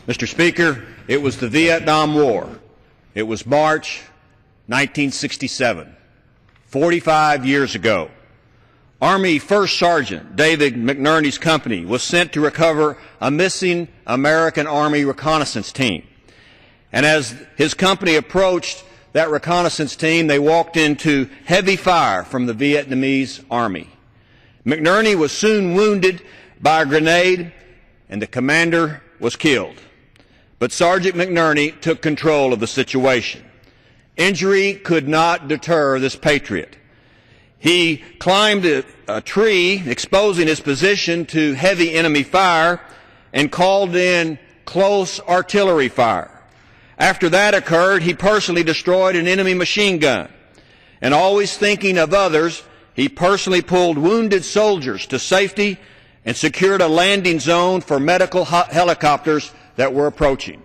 Mr. Speaker, it was the Vietnam War. It was March 1967, 45 years ago. Army First Sergeant David McNERNEY's company was sent to recover a missing American Army reconnaissance team. And as his company approached that reconnaissance team, they walked into heavy fire from the Vietnamese Army. McNERNEY was soon wounded by a grenade, and the commander was killed. But Sergeant McNERNEY took control of the situation. Injury could not deter this patriot. He climbed a tree, exposing his position to heavy enemy fire, and called in close artillery fire. After that occurred, he personally destroyed an enemy machine gun. And always thinking of others, he personally pulled wounded soldiers to safety and secured a landing zone for medical helicopters that were approaching.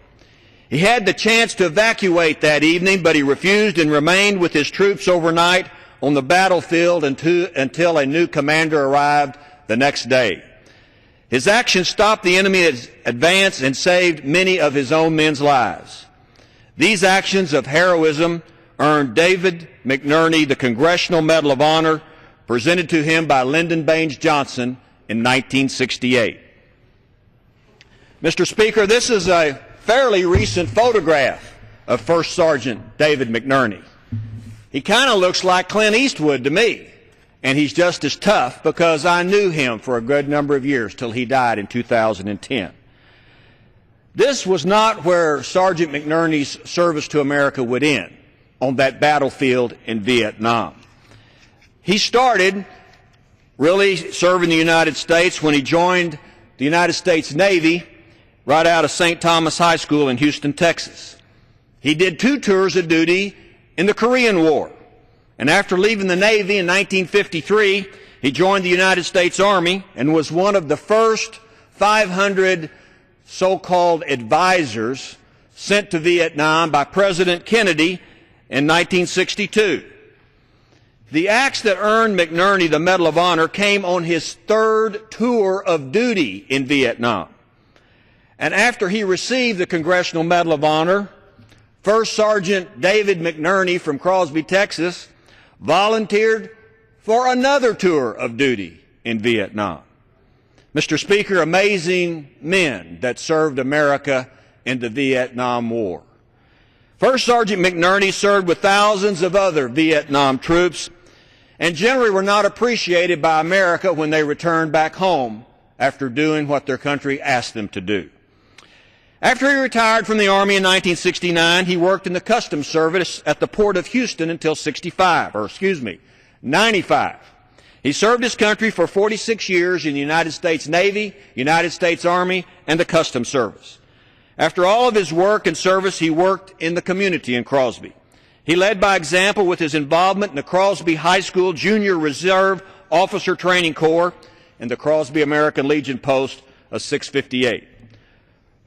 He had the chance to evacuate that evening, but he refused and remained with his troops overnight on the battlefield until a new commander arrived the next day. His action stopped the enemy's advance and saved many of his own men's lives. These actions of heroism earned David McNERNEY the Congressional Medal of Honor presented to him by Lyndon Baines Johnson in 1968. Mr. Speaker, this is a fairly recent photograph of First Sergeant David McNERNEY. He kind of looks like Clint Eastwood to me, and he's just as tough because I knew him for a good number of years till he died in 2010. This was not where Sergeant McNERNEY's service to America would end, on that battlefield in Vietnam. He started really serving the United States when he joined the United States Navy right out of St. Thomas High School in Houston, Texas. He did 2 tours of duty in the Korean War. And after leaving the Navy in 1953, he joined the United States Army and was one of the first 500 so-called advisors sent to Vietnam by President Kennedy in 1962. The acts that earned McNERNEY the Medal of Honor came on his 3rd tour of duty in Vietnam. And after he received the Congressional Medal of Honor, First Sergeant David McNERNEY from Crosby, Texas, volunteered for another tour of duty in Vietnam. Mr. Speaker, amazing men that served America in the Vietnam War. First Sergeant McNERNEY served with thousands of other Vietnam troops and generally were not appreciated by America when they returned back home after doing what their country asked them to do. After he retired from the Army in 1969, he worked in the Customs Service at the Port of Houston until 95. He served his country for 46 years in the United States Navy, United States Army, and the Customs Service. After all of his work and service, he worked in the community in Crosby. He led by example with his involvement in the Crosby High School Junior Reserve Officer Training Corps and the Crosby American Legion Post of 658.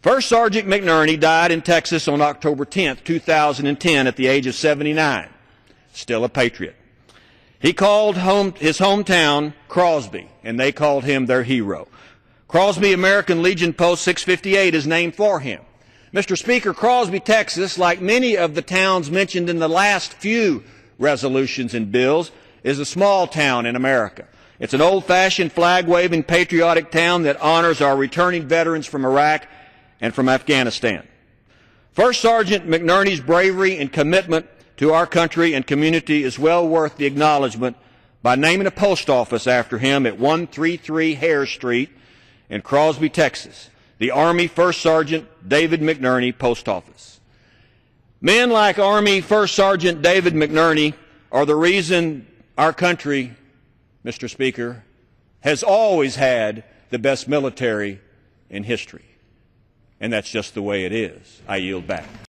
First Sergeant McNERNEY died in Texas on October 10, 2010, at the age of 79, still a patriot. He called his hometown Crosby, and they called him their hero. Crosby American Legion Post 658 is named for him. Mr. Speaker, Crosby, Texas, like many of the towns mentioned in the last few resolutions and bills, is a small town in America. It's an old-fashioned, flag-waving, patriotic town that honors our returning veterans from Iraq and from Afghanistan. First Sergeant McNERNEY's bravery and commitment to our country and community is well worth the acknowledgement by naming a post office after him at 133 Hare Street in Crosby, Texas, the Army First Sergeant David McNERNEY Post Office. Men like Army First Sergeant David McNERNEY are the reason our country, Mr. Speaker, has always had the best military in history. And that's just the way it is. I yield back.